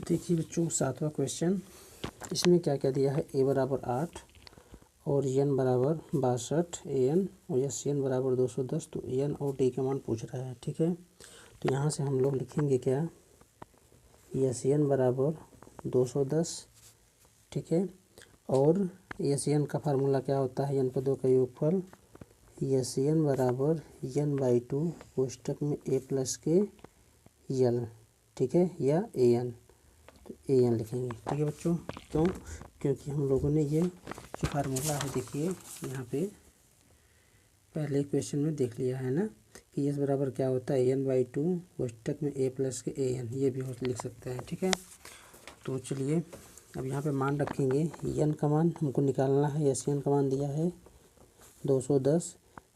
तो देखिए बच्चों 7वां क्वेश्चन, इसमें क्या क्या दिया है। ए बराबर 8 और एन बराबर 62 एन और एस एन बराबर 210। तो एन और डी का मान पूछ रहा है। ठीक है, तो यहाँ से हम लोग लिखेंगे क्या, एस एन बराबर 210। ठीक है, और एस एन का फार्मूला क्या होता है, एन पदों का योगफल। एस एन बराबर एन बाई 2 कोष्टक में ए प्लस के यल। ठीक है, या ए एन, तो ए एन लिखेंगे। ठीक है बच्चों, क्यों, क्योंकि हम लोगों ने ये जो फार्मूला है देखिए यहाँ पे पहले क्वेश्चन में देख लिया है ना कि एस बराबर क्या होता है, एन बाई 2 कोष्टक में ए प्लस के ए एन, ये भी लिख सकते हैं। ठीक है, तो चलिए अब यहाँ पे मान रखेंगे। एन का मान हमको निकालना है, एस एन का मान दिया है 210।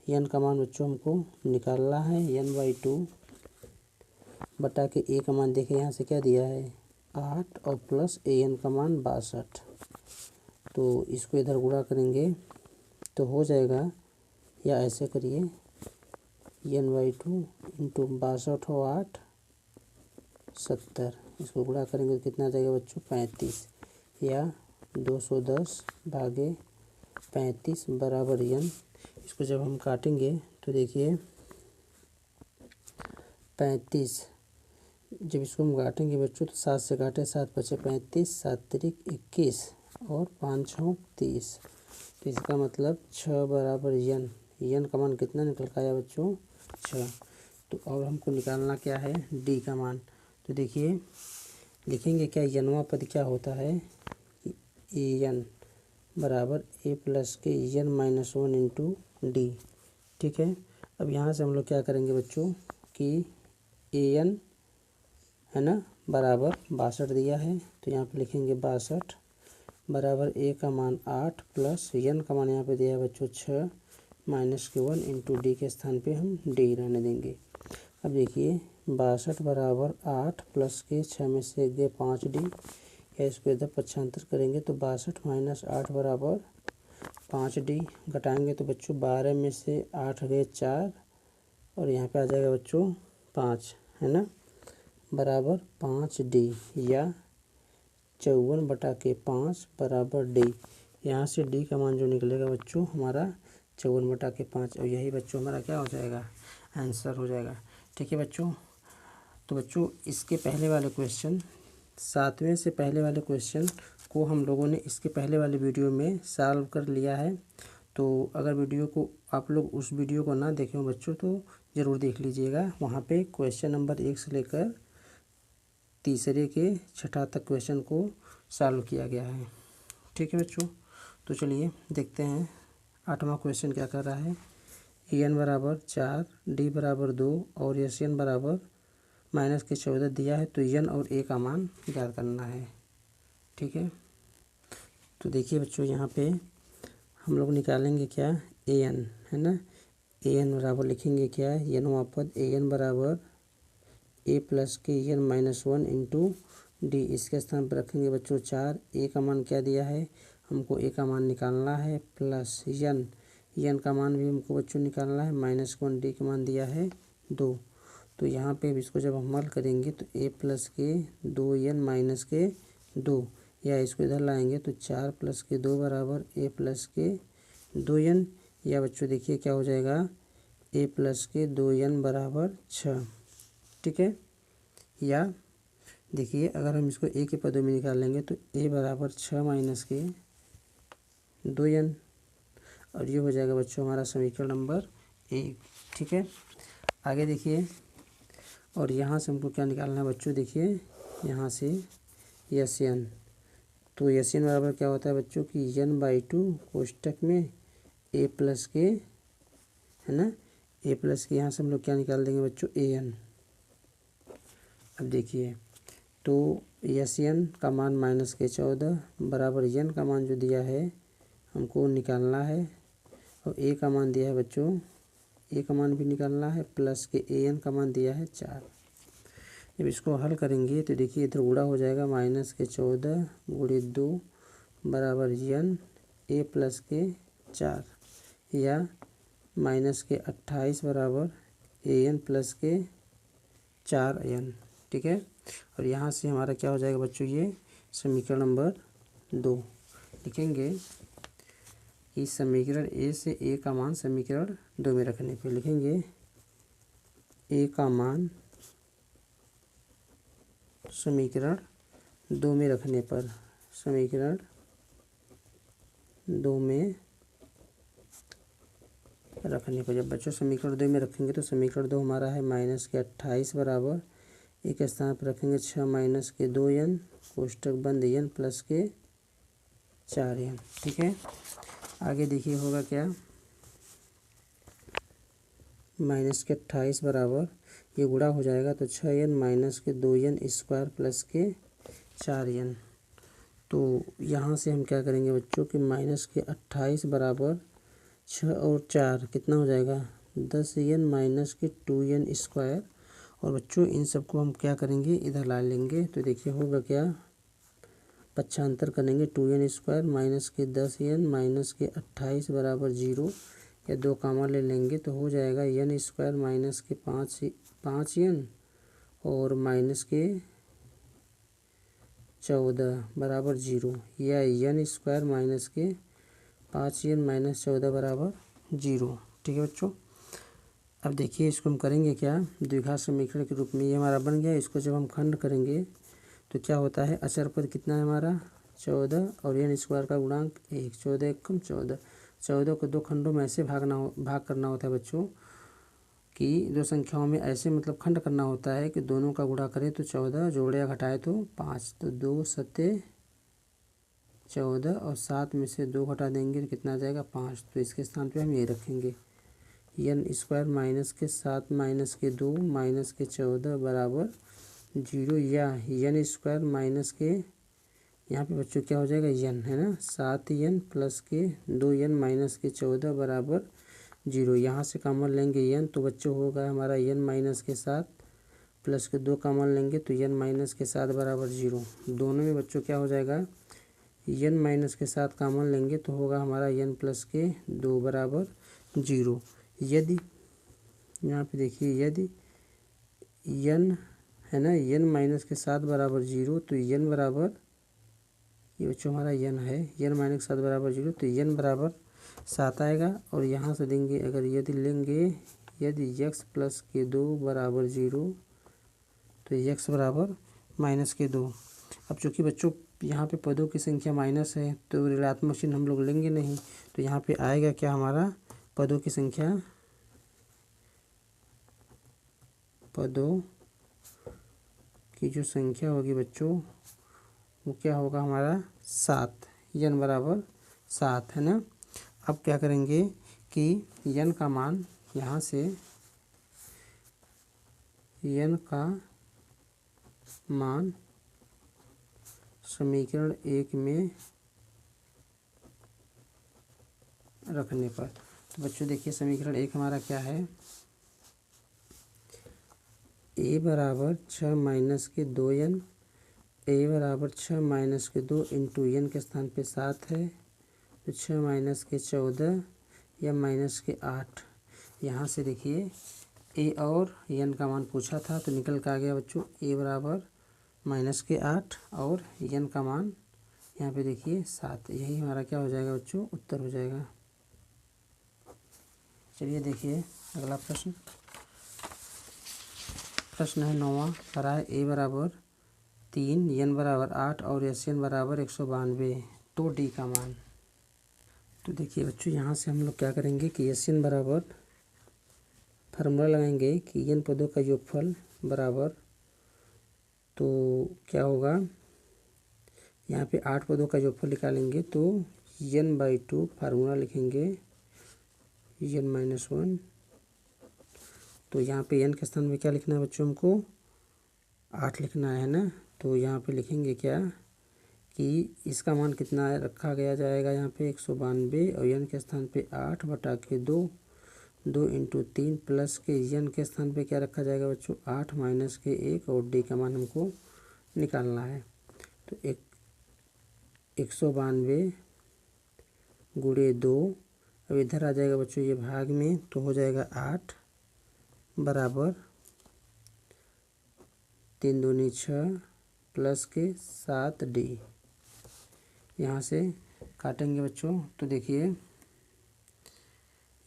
एन का मान बच्चों हमको निकालना है एन बाई 2 बटा के ए का मान देखें यहाँ से क्या दिया है 8 और प्लस ए एन का मान 62। तो इसको इधर गुणा करेंगे तो हो जाएगा, या ऐसे करिए एन बाई 2 इंटू 62 और 8 70, इसको गुणा करेंगे तो कितना जाएगा बच्चों 35, या 210 भागे 35 बराबर एन। इसको जब हम काटेंगे तो देखिए 35, जब इसको हम काटेंगे बच्चों तो 7 से काटे 7 बचे 35, 7 तिरिक 21 और 5 छः 30। तो इसका मतलब 6 बराबर एन। एन का मान कितना निकल के आया बच्चों 6। तो और हमको निकालना क्या है डी का मान। तो देखिए लिखेंगे क्या, एनवा पद क्या होता है, ए एन बराबर ए प्लस के एन माइनस 1 इंटू डी। ठीक है, अब यहाँ से हम लोग क्या करेंगे बच्चों कि ए एन है ना बराबर 62 दिया है, तो यहाँ पे लिखेंगे 62 बराबर ए का मान 8 प्लस एन का मान यहाँ पे दिया है बच्चों 6 माइनस के 1 इंटू डी के स्थान पे हम डी रहने देंगे। अब देखिए 62 बराबर 8 प्लस के 6 में से गए 5 डी, या इसको इधर पक्षांतर करेंगे तो 62 माइनस 8 बराबर 5 डी, घटाएंगे तो बच्चों 12 में से 8 गए 4 और यहाँ पे आ जाएगा बच्चों 5, है ना, बराबर 5 डी, या 54 बटा के 5 बराबर डी। यहाँ से डी का मान जो निकलेगा बच्चों हमारा 54 बटा के 5, और यही बच्चों हमारा क्या हो जाएगा आंसर हो जाएगा। ठीक है बच्चों, तो बच्चों इसके पहले वाले क्वेश्चन 7वें से पहले वाले क्वेश्चन को हम लोगों ने इसके पहले वाले वीडियो में सॉल्व कर लिया है। तो अगर वीडियो को आप लोग उस वीडियो को ना देखे हो बच्चों तो ज़रूर देख लीजिएगा, वहाँ पे क्वेश्चन नंबर 1 से लेकर तीसरे के छठा तक क्वेश्चन को सॉल्व किया गया है। ठीक है बच्चों, तो चलिए देखते हैं 8वां क्वेश्चन क्या कर रहा है। एन बराबर 4 डी बराबर 2 और एस एन बराबर माइनस के 14 दिया है, तो एन और ए का मान ज्ञात करना है। ठीक है, तो देखिए बच्चों यहाँ पे हम लोग निकालेंगे क्या ए एन, है ना, ए एन बराबर लिखेंगे क्या एन वापद ए एन बराबर ए प्लस के एन माइनस 1 इंटू डी, इसके स्थान पर रखेंगे बच्चों 4। ए का मान क्या दिया है हमको, ए का मान निकालना है प्लस एन का मान भी हमको बच्चों निकालना है माइनस 1, डी का मान दिया है 2। तो यहाँ पे इसको जब हम हल करेंगे तो ए प्लस के 2 एन माइनस के 2, या इसको इधर लाएंगे तो 4 प्लस के 2 बराबर ए प्लस के 2 एन, या बच्चों देखिए क्या हो जाएगा ए प्लस के 2 एन बराबर 6। ठीक है, या देखिए अगर हम इसको ए के पदों में निकालेंगे तो ए बराबर 6 माइनस के 2 एन, और ये हो जाएगा बच्चों हमारा समीकरण नंबर 1। ठीक है, आगे देखिए, और यहाँ से हमको क्या निकालना है बच्चों, देखिए यहाँ से एस एन, तो एस एन बराबर क्या होता है बच्चों कि एन बाई 2 कोष्टक में ए प्लस के, है ना, ए प्लस के यहाँ से हम लोग क्या निकाल देंगे बच्चों ए एन। अब देखिए तो एस एन का मान माइनस के 14 बराबर एन का मान जो दिया है हमको निकालना है, और ए का मान दिया है बच्चों, ए का मान भी निकालना है प्लस के ए एन का मान दिया है 4। जब इसको हल करेंगे तो देखिए इधर गुणा हो जाएगा माइनस के 14 गुणे 2 बराबर एन ए प्लस के 4, या माइनस के 28 बराबर ए एन प्लस के 4 एन। ठीक है। और यहाँ से हमारा क्या हो जाएगा बच्चों, ये समीकरण नंबर 2 लिखेंगे कि समीकरण ए से ए का मान समीकरण 2 में रखने पे लिखेंगे ए का मान समीकरण 2 में रखने पर, समीकरण 2 में रखने पर। जब बच्चों समीकरण 2 में रखेंगे तो समीकरण 2 हमारा है -28 बराबर एक स्थान पर रखेंगे 6 - के 2n कोष्टक बंद n प्लस के 4n, ठीक है। आगे देखिए होगा क्या, -28 बराबर ये गुणा हो जाएगा तो 6n - के 2n स्क्वायर प्लस के 4n। तो यहाँ से हम क्या करेंगे बच्चों कि -28 बराबर 6 और 4 कितना हो जाएगा 10n - के 2n स्क्वायर। और बच्चों इन सबको हम क्या करेंगे इधर ला लेंगे। तो देखिए होगा क्या, पक्षांतर करेंगे 2n स्क्वायर माइनस के 10n माइनस के 28 बराबर 0 या 2 कामा ले लेंगे तो हो जाएगा n स्क्वायर माइनस के 5n और माइनस के 14 बराबर 0 या n स्क्वायर माइनस के 5n माइनस 14 बराबर 0, ठीक है बच्चों। अब देखिए इसको हम करेंगे क्या, द्विघात समीकरण के रूप में ये हमारा बन गया। इसको जब हम खंड करेंगे तो क्या होता है, अचर पद कितना है हमारा 14 और n स्क्वायर का गुणांक 1, 14 एकम 14, 14 को 2 खंडों में ऐसे भाग करना होता है बच्चों कि 2 संख्याओं में ऐसे मतलब खंड करना होता है कि दोनों का गुणा करें तो 14, जोड़े या घटाए तो 5, तो 2 सत्ते 14 और 7 में से 2 घटा देंगे तो कितना आ जाएगा 5। तो इसके स्थान पे हम ये रखेंगे n स्क्वायर माइनस के 7 माइनस के 2 माइनस के 14 बराबर 0 या n स्क्वायर माइनस के, यहाँ पे बच्चों क्या हो जाएगा n है ना, 7n प्लस के 2n माइनस के 14 बराबर 0। यहाँ से कॉमन लेंगे n तो बच्चों होगा हमारा n माइनस के 7 प्लस के 2 कॉमन लेंगे तो n माइनस के 7 बराबर 0। दोनों में बच्चों क्या हो जाएगा n माइनस के 7 कॉमन लेंगे तो होगा हमारा n प्लस के 2 बराबर 0। यदि यहाँ पे देखिए यदि n है ना n माइनस के 7 बराबर 0 तो n बराबर, ये बच्चों हमारा n है, n माइनस के 7 बराबर 0 तो n बराबर 7 आएगा। और यहाँ से देंगे अगर यदि लेंगे यदि x प्लस के 2 बराबर 0 तो x बराबर माइनस के 2। अब चूँकि बच्चों यहाँ पे पदों की संख्या माइनस है तो ऋणात्मक चिन्ह हम लोग लेंगे नहीं, तो यहाँ पे आएगा क्या हमारा पदों की संख्या, पदों की जो संख्या होगी बच्चों वो क्या होगा हमारा 7, n बराबर 7 है ना। अब क्या करेंगे कि n का मान यहाँ से n का मान समीकरण 1 में रखने पर, तो बच्चों देखिए समीकरण 1 हमारा क्या है, a बराबर 6 माइनस के 2n, a बराबर 6 माइनस के 2 इंटू n के स्थान पे 7 है तो 6 माइनस के 14 या माइनस के 8। यहाँ से देखिए a और n का मान पूछा था तो निकल के आ गया बच्चों a बराबर माइनस के 8 और n का मान यहाँ पे देखिए 7। यही हमारा क्या हो जाएगा बच्चों उत्तर हो जाएगा। चलिए देखिए अगला प्रश्न, प्रश्न है 9वां, करा है a बराबर 3 n बराबर 8 और SN बराबर 192 तो d का मान। तो देखिए बच्चों यहाँ से हम लोग क्या करेंगे कि SN बराबर फार्मूला लगाएंगे कि n पदों का योगफल बराबर, तो क्या होगा यहाँ पे 8 पदों का योगफल निकालेंगे तो n/2 फार्मूला लिखेंगे n-1। तो यहाँ पे n के स्थान में क्या लिखना है बच्चों हमको 8 लिखना है ना। तो यहाँ पे लिखेंगे क्या कि इसका मान कितना रखा गया जाएगा यहाँ पे 192 और n के स्थान पे 8 बटा के 2 इंटू 3 प्लस के n के स्थान पे क्या रखा जाएगा बच्चों 8 माइनस के 1 और d का मान हमको निकालना है। तो 192 गुणे 2, अब इधर आ जाएगा बच्चों ये भाग में तो हो जाएगा 8 बराबर 3 दूनी 6 प्लस के 7D। यहाँ से काटेंगे बच्चों तो देखिए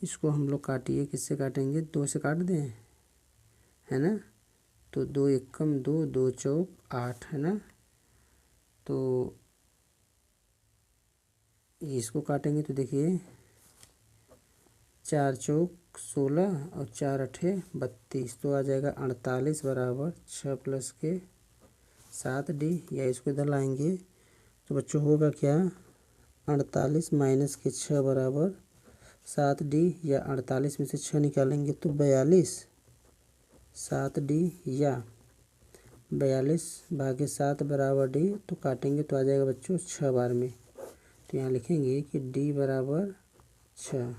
इसको हम लोग काटिए, किससे काटेंगे, 2 से काट दें, है ना। तो 2 एकम 2, 2 चौक 8, है ना। तो इसको काटेंगे तो देखिए 4 चौक 16 और 4 अठे 32, तो आ जाएगा 48 बराबर 6 प्लस के 7D। या इसको इधर लाएंगे तो बच्चों होगा क्या, 48 माइनस के 6 बराबर 7D, या 48 में से 6 निकालेंगे तो 42 7D, या 42 भागे 7 बराबर D। तो काटेंगे तो आ जाएगा बच्चों 6 बार में। तो यहाँ लिखेंगे कि D बराबर 6।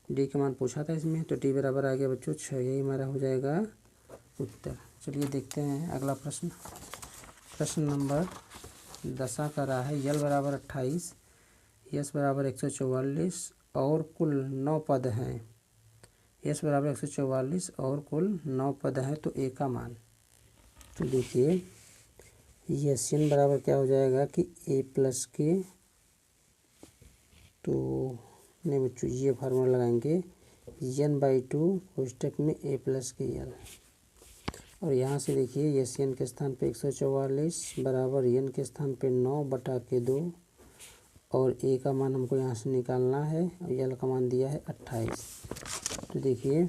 D का मान पूछा था इसमें, तो D बराबर आ गया बच्चों 6। यही हमारा हो जाएगा उत्तर। चलिए देखते हैं अगला प्रश्न। प्रश्न नंबर 10 का रहा है यल बराबर 28, यस बराबर 144 और कुल 9 पद हैं। यस बराबर 144 और कुल 9 पद हैं, तो ए का मान। तो देखिए यस एन बराबर क्या हो जाएगा कि ए प्लस के, तो नहीं बच्चों ये फार्मूला लगाएंगे n/2 कोष्टक में a प्लस के यल। और यहाँ से देखिए यस एन के स्थान पे 144 बराबर एन के स्थान पे 9/2, और ए का मान हमको यहाँ से निकालना है, और यल का मान दिया है 28। तो देखिए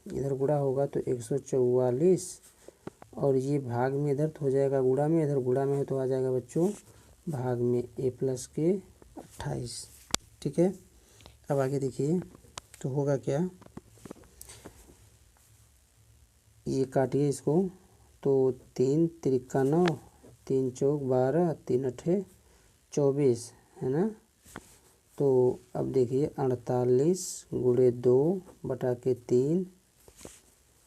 इधर गुणा होगा तो 144, और ये भाग में इधर तो हो जाएगा गुणा में, इधर गुणा में है तो आ जाएगा बच्चों भाग में a प्लस के 28। ठीक है, अब आगे देखिए तो होगा क्या, ये काटिए इसको, तो 3 त्रिका 9, 3 चौक 12, 3 अठे 24, है ना। तो अब देखिए 48 गुणे 2/3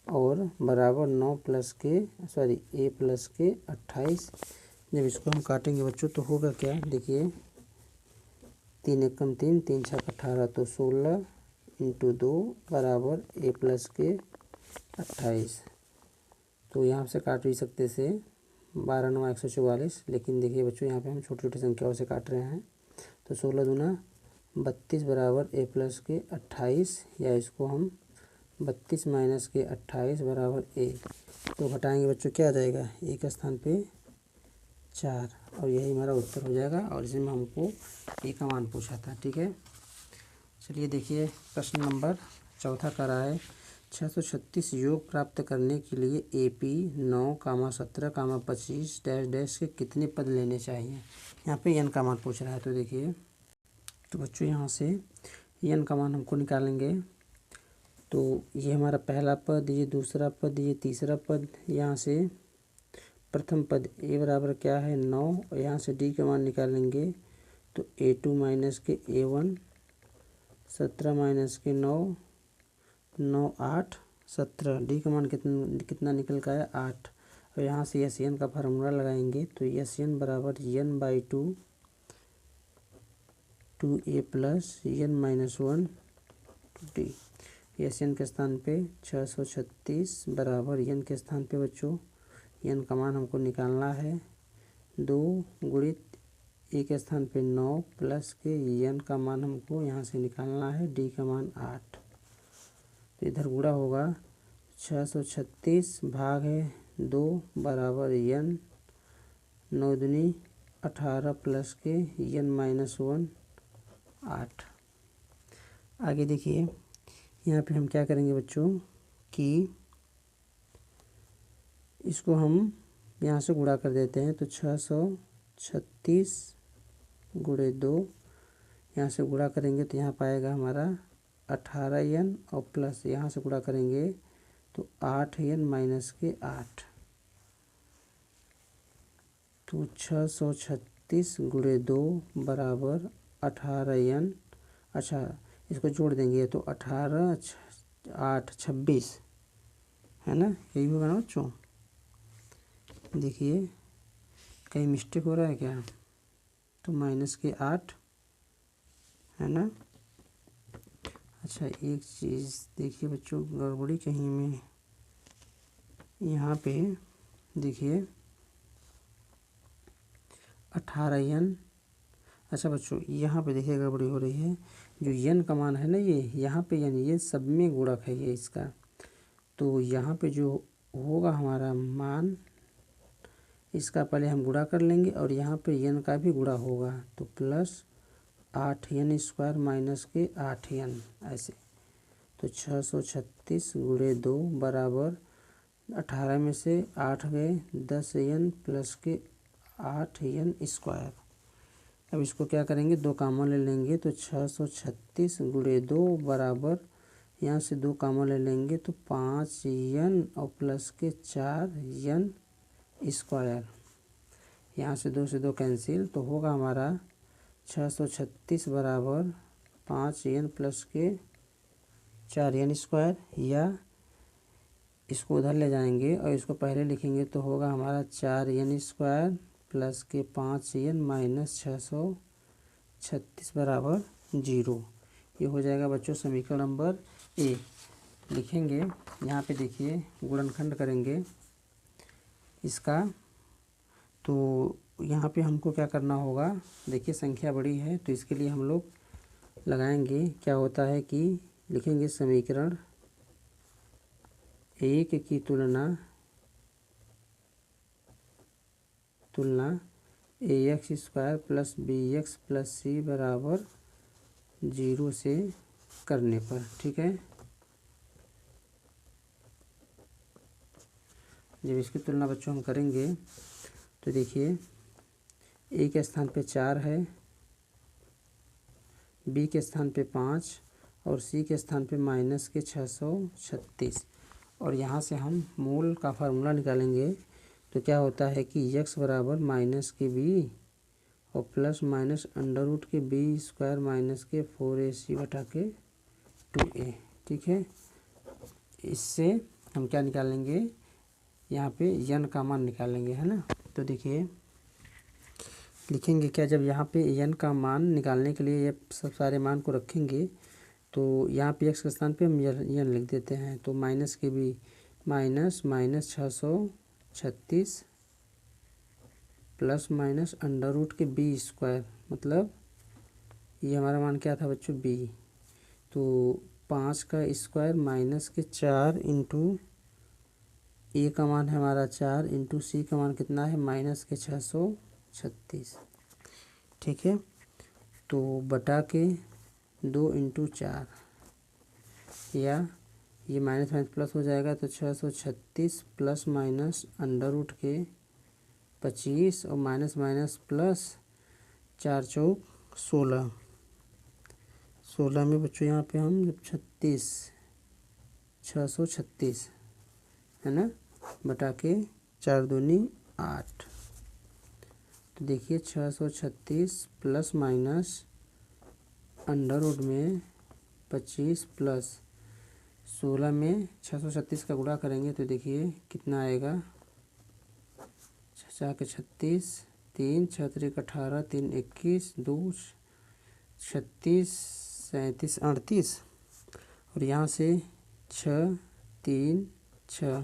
और बराबर 9 प्लस के a प्लस के 28। जब इसको हम काटेंगे बच्चों तो होगा क्या, देखिए 3 एकम 3, 3 छक 18, तो 16 × 2 बराबर a प्लस के 28। तो यहाँ से काट भी सकते से 12 9 144, लेकिन देखिए बच्चों यहाँ पे हम छोटी छोटी संख्याओं से काट रहे हैं। तो 16 दूना 32 बराबर a प्लस के 28, या इसको हम 32 माइनस के 28 बराबर a। तो घटाएंगे बच्चों क्या आ जाएगा, a के स्थान पे 4, और यही हमारा उत्तर हो जाएगा। और इसमें हमको a का मान पूछा था। ठीक है, चलिए देखिए प्रश्न नंबर 4 का रहा है 636 योग प्राप्त करने के लिए AP 9, 17, 25 डैश के कितने पद लेने चाहिए। यहाँ पे n का मान पूछ रहा है। तो देखिए तो बच्चों यहाँ से n का मान हमको निकालेंगे, तो ये हमारा पहला पद, ये दूसरा पद, ये तीसरा पद। यहाँ से प्रथम पद a बराबर क्या है 9, और यहाँ से d का मान निकालेंगे तो A2 माइनस के A1, 17 माइनस के 9, 9 8 17, डी का मान कितना निकल का है 8। और यहाँ से एस एन का फार्मूला लगाएंगे तो एस एन बराबर n/2 2a plus n-1 2d। S N के स्थान पे 636 बराबर n के स्थान पे बच्चों n का मान हमको निकालना है 2 गुणित a के स्थान पे 9 प्लस के n का मान हमको यहाँ से निकालना है d का मान 8। तो इधर गुणा होगा 636 भाग है 2 बराबर n 9 दूनी 18 प्लस के n-1 8। आगे देखिए यहाँ पे हम क्या करेंगे बच्चों कि इसको हम यहाँ से गुणा कर देते हैं। तो 636 गुणे 2, यहाँ से गुणा करेंगे तो यहाँ पाएगा हमारा 18n, और प्लस यहाँ से गुणा करेंगे तो 8n माइनस के 8। तो 636 गुणे 2 बराबर 18n। अच्छा इसको जोड़ देंगे तो 18 8 26, है ना, यही होगा ना बच्चों। देखिए कहीं मिस्टेक हो रहा है क्या, तो माइनस के 8, है ना। अच्छा एक चीज़ देखिए बच्चों गड़बड़ी कहीं में, यहाँ पे देखिए 18n। अच्छा बच्चों यहाँ पे देखिए गड़बड़ी हो रही है, जो n का मान है ना ये यहाँ पे यानी ये सब में गुणक है ये इसका, तो यहाँ पे जो होगा हमारा मान इसका पहले हम गुणा कर लेंगे और यहाँ पे n का भी गुणा होगा, तो प्लस 8n² माइनस के 8n ऐसे, तो 636 गुणे 2 बराबर 18 में से 8 गए 10n प्लस के 8n²। अब इसको क्या करेंगे, 2 कॉमन ले लेंगे तो 636 गुणे 2 बराबर यहाँ से 2 कॉमन ले लेंगे तो 5n और प्लस के 4n²। यहाँ से 2 कैंसिल, तो होगा हमारा 636 बराबर 5n प्लस के 4n², या इसको उधर ले जाएंगे और इसको पहले लिखेंगे तो होगा हमारा 4n² प्लस के 5n माइनस 636 बराबर 0। ये हो जाएगा बच्चों समीकरण नंबर ए। लिखेंगे यहाँ पे देखिए गुणनखंड करेंगे इसका, तो यहाँ पे हमको क्या करना होगा, देखिए संख्या बड़ी है तो इसके लिए हम लोग लगाएंगे, क्या होता है कि लिखेंगे समीकरण 1 की तुलना ax² plus bx plus c बराबर 0 से करने पर, ठीक है। जब इसकी तुलना बच्चों हम करेंगे तो देखिए a के स्थान पे 4 है, b के स्थान पे 5 और c के स्थान पे माइनस के 636, और यहाँ से हम मूल का फार्मूला निकालेंगे तो क्या होता है कि x बराबर माइनस के b और प्लस माइनस अंडर रूट के b² माइनस के 4ac बटा के 2a, ठीक है। इससे हम क्या निकालेंगे, यहाँ पे n का मान निकालेंगे, है ना। तो देखिए लिखेंगे क्या, जब यहाँ पे n का मान निकालने के लिए ये सब सारे मान को रखेंगे तो यहाँ पे x के स्थान पे हम n लिख देते हैं, तो माइनस के b minus 636 plus minus under root के b², मतलब ये हमारा मान क्या था बच्चों b, तो 5 का स्क्वायर माइनस के 4 इंटू a का मान है हमारा 4 इंटू c का मान कितना है माइनस के 636, ठीक है। तो बटा के 2 इंटू 4, या ये माइनस माइनस प्लस हो जाएगा तो 636 प्लस माइनस अंडर रूट के 25 और माइनस माइनस प्लस 4 चौक 16, 16 में बच्चों यहाँ पे हम 636 है ना, बटा के 4 दूनी 8, तो देखिए 636 प्लस माइनस अंडर रूट में 25 प्लस 16 में 636 का गुणा करेंगे तो देखिए कितना आएगा, 4 के 36, 3 6 3 18, 3 21, 2 36 37 38, और यहाँ से 6 3 6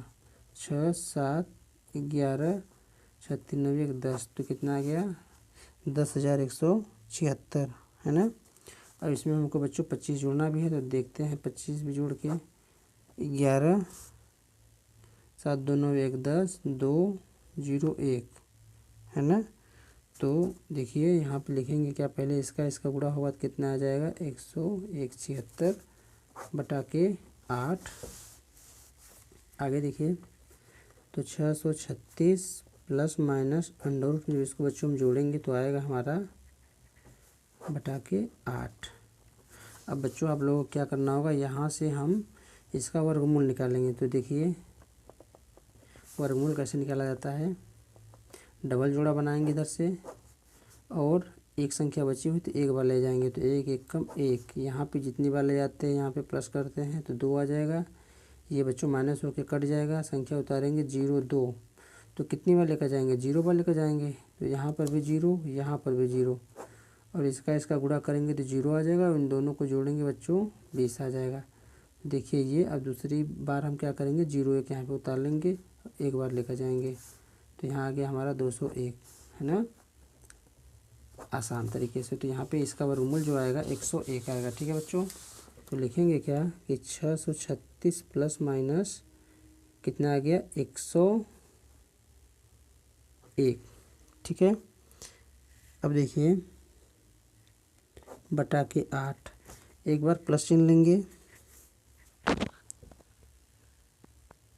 6 7 11 6 3 9 1 10, तो कितना आ गया 10,176, है ना। अब इसमें हमको बच्चों 25 जोड़ना भी है, तो देखते हैं 25 भी जोड़ के 11 7 2 9 1 10 2 0 1, है ना। तो देखिए यहाँ पे लिखेंगे क्या, पहले इसका गुणा होगा तो कितना आ जाएगा 176 बटा के 8। आगे देखिए तो 636 प्लस माइनस अंडर रूट में इसको बच्चों हम जोड़ेंगे तो आएगा हमारा बटा के 8। अब बच्चों आप लोगों को क्या करना होगा, यहाँ से हम इसका वर्गमूल निकालेंगे, तो देखिए वर्गमूल कैसे निकाला जाता है, डबल जोड़ा बनाएंगे इधर से और एक संख्या बची हुई तो एक बार ले जाएंगे, तो 1 1 कम 1, यहाँ पे जितनी बार ले जाते हैं यहाँ पे प्लस करते हैं तो 2 आ जाएगा, ये बच्चों माइनस होकर कट जाएगा, संख्या उतारेंगे 0 2, तो कितनी बार लेकर जाएंगे 0 बार लेकर जाएंगे, तो यहाँ पर भी 0 यहाँ पर भी 0, और इसका गुणा करेंगे तो 0 आ जाएगा, और इन दोनों को जोड़ेंगे बच्चों 20 आ जाएगा। देखिए ये अब दूसरी बार हम क्या करेंगे 0 1 यहाँ पे उतार लेंगे एक बार लेकर जाएंगे तो यहाँ आ गया हमारा 201, है ना, आसान तरीके से। तो यहाँ पे इसका वर्गमूल जो आएगा 101 आएगा। ठीक है बच्चों, तो लिखेंगे क्या कि 636 प्लस माइनस कितना आ गया 101। ठीक है, अब देखिए बटा के 8, एक बार प्लस चिन्ह लेंगे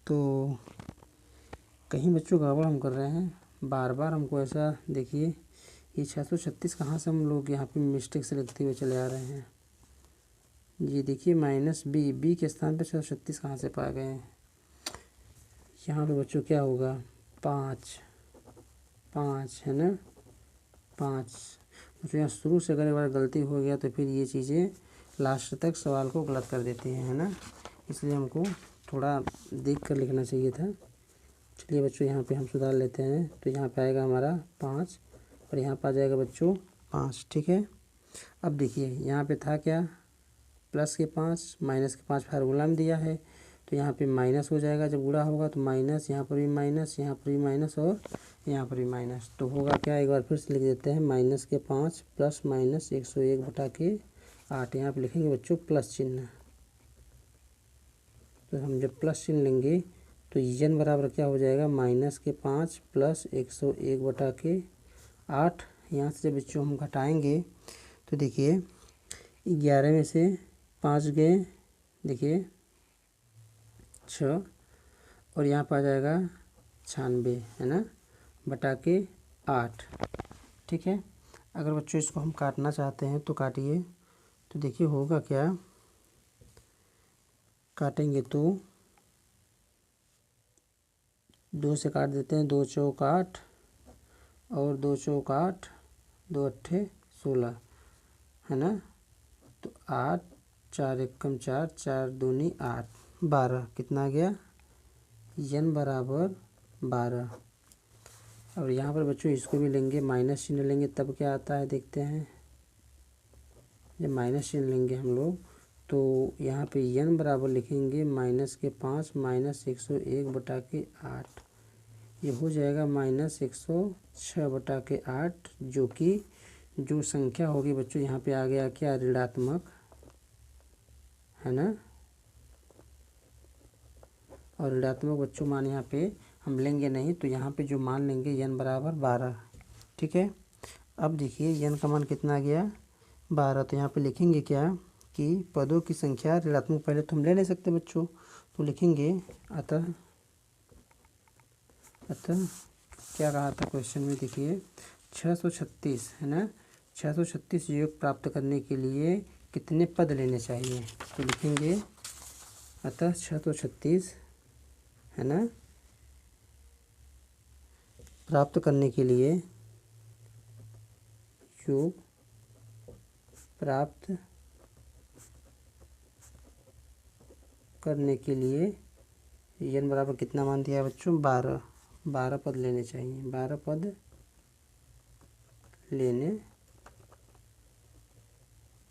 तो कहीं बच्चों गड़बड़ हम कर रहे हैं, बार बार हमको ऐसा देखिए ये 636 कहाँ से हम लोग यहाँ पे मिस्टेक से लिखते हुए चले आ रहे हैं। ये देखिए माइनस बी के स्थान पे 636 कहाँ से पा गए हैं। यहाँ पे बच्चों क्या होगा 5 है ना, 5 बच्चों। यहाँ शुरू से अगर एक बार गलती हो गया तो फिर ये चीज़ें लास्ट तक सवाल को गलत कर देती हैं, है ना, इसलिए हमको थोड़ा देख कर लिखना चाहिए था। चलिए बच्चों यहाँ पे हम सुधार लेते हैं। तो यहाँ पे आएगा हमारा 5 और यहाँ पे आ जाएगा बच्चों 5। ठीक है, अब देखिए यहाँ पे था क्या प्लस के 5 माइनस के 5 फार्मूला में दिया है, तो यहाँ पे माइनस हो जाएगा, जब गुणा होगा तो माइनस, यहाँ पर भी माइनस, यहाँ पर भी माइनस और यहाँ पर भी माइनस। तो होगा क्या, एक बार फिर से लिख देते हैं, माइनस के 5 प्लस माइनस 101 बटा के 8। यहाँ पर लिखेंगे बच्चों प्लस चिन्ह। तो हम जब प्लस चिन्ह लेंगे तो n बराबर क्या हो जाएगा माइनस के 5 प्लस 101 बटा के 8। यहाँ से जब बच्चों हम घटाएंगे तो देखिए 11 में से 5 गए, देखिए 6 और यहाँ पर आ जाएगा 96, है ना, बटा के 8। ठीक है, अगर बच्चों इसको हम काटना चाहते हैं तो काटिए। तो देखिए होगा क्या, काटेंगे तो 2 से काट देते हैं, 2 चौक 8 और 2 चौक 8, 2 अट्ठे 16, है ना। तो 8, 4 एकम 4, 4 दूनी 8, 12 कितना आ गया n बराबर 12। और यहाँ पर बच्चों इसको भी लेंगे, माइनस चिन्ह लेंगे तब क्या आता है देखते हैं। जब माइनस चिन्ह लेंगे हम लोग तो यहाँ पे n बराबर लिखेंगे माइनस के 5 माइनस 101 बटा के 8। ये हो जाएगा माइनस 106 बटा के 8, जो कि जो संख्या होगी बच्चों यहाँ पे आ गया क्या ऋणात्मक, है ना। और ऋणात्मक बच्चों मान यहाँ पे हम लेंगे नहीं, तो यहाँ पे जो मान लेंगे n बराबर 12। ठीक है, अब देखिए n का मान कितना आ गया 12। तो यहाँ पे लिखेंगे क्या कि पदों की संख्या ऋणात्मक पहले तो हम ले नहीं सकते बच्चों, तो लिखेंगे अतः क्या कहा था क्वेश्चन में, देखिए 636, है ना, 636 योग प्राप्त करने के लिए कितने पद लेने चाहिए। तो लिखेंगे अतः 636, है ना, प्राप्त करने के लिए योग प्राप्त करने के लिए n बराबर कितना मान दिया बच्चों 12 पद लेने चाहिए, 12 पद लेने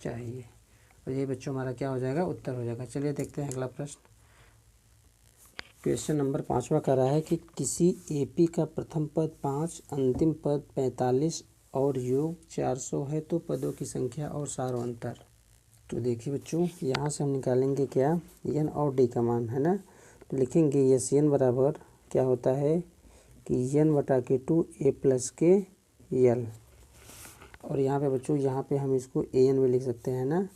चाहिए। और ये बच्चों हमारा क्या हो जाएगा उत्तर हो जाएगा। चलिए देखते हैं अगला प्रश्न। क्वेश्चन नंबर 5वां कह रहा है कि किसी एपी का प्रथम पद 5, अंतिम पद 45 और योग 400 है, तो पदों की संख्या और सारों अंतर। तो देखिए बच्चों यहाँ से हम निकालेंगे क्या n और d का मान, है ना। तो लिखेंगे यस n बराबर क्या होता है कि n बटा के 2 a प्लस के l। और यहाँ पे बच्चों यहाँ पे हम इसको an भी लिख सकते हैं ना।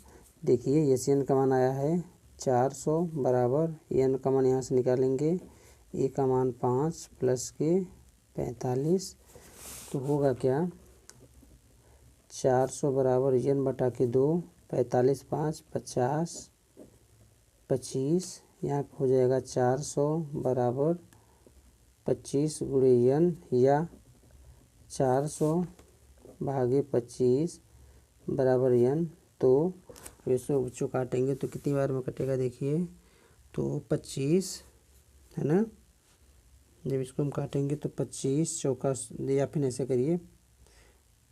देखिए यस n का मान आया है 400 बराबर n का मान यहाँ से निकालेंगे a का मान 5 प्लस के 45। तो होगा क्या 400 बराबर n बटा के 2, 45 5 50 25, यहाँ हो जाएगा 400 बराबर 25 गुणे n या 400 भागे 25 बराबर n। तो इसको बच्चों काटेंगे तो कितनी बार में कटेगा देखिए, तो 25, है ना। जब इसको हम काटेंगे तो 25 चौका, या फिर ऐसे करिए